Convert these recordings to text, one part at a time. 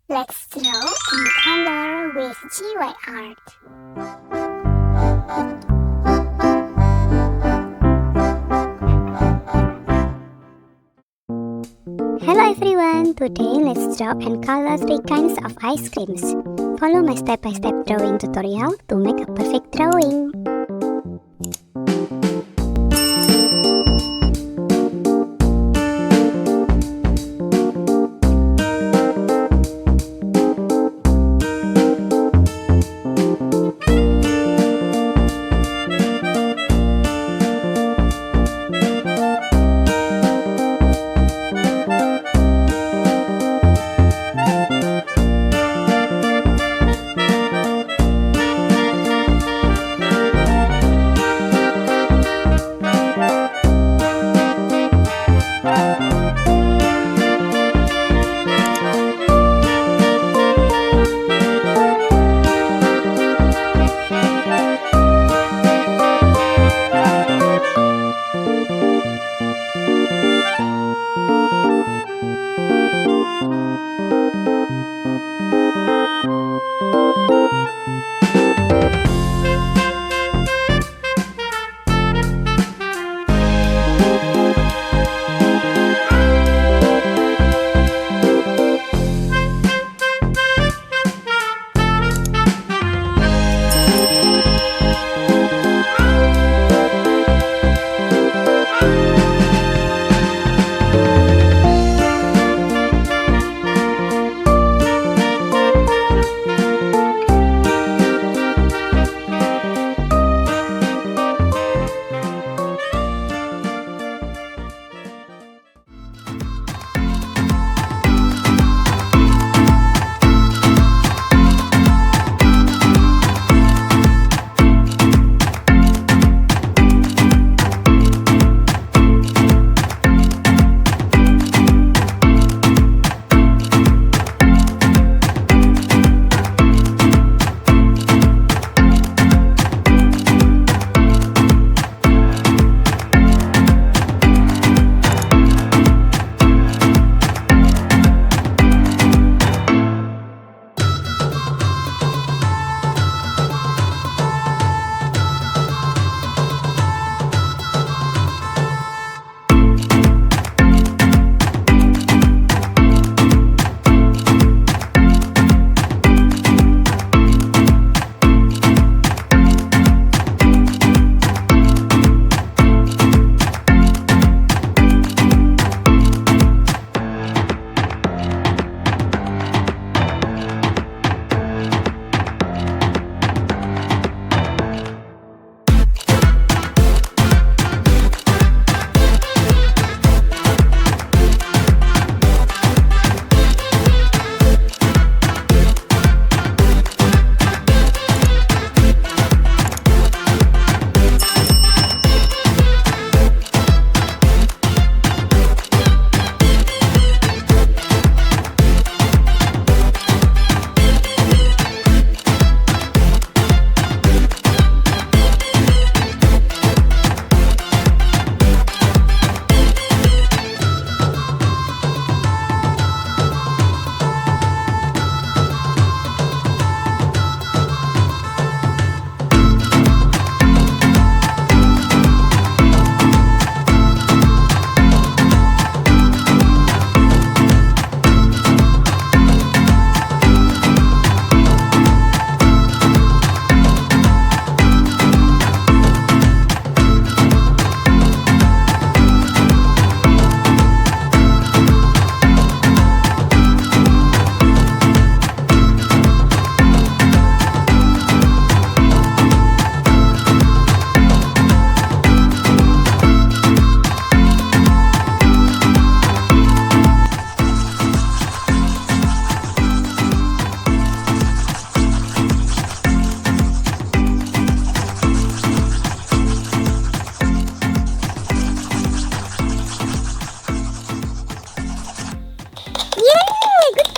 Let's draw in color with GY Art. Hello everyone, today let's draw and color 3 kinds of ice creams. Follow my step-by-step drawing tutorial to make a perfect drawing.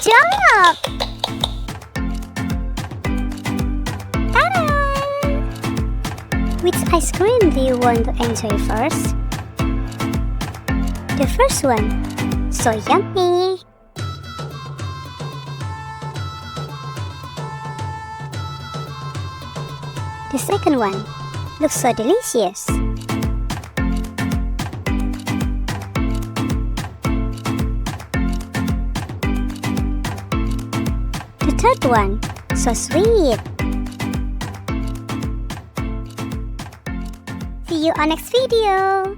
job! Ta-da! Which ice cream do you want to enjoy first? The first one. So yummy! The second one looks so delicious. The third one, so sweet. See you on next video.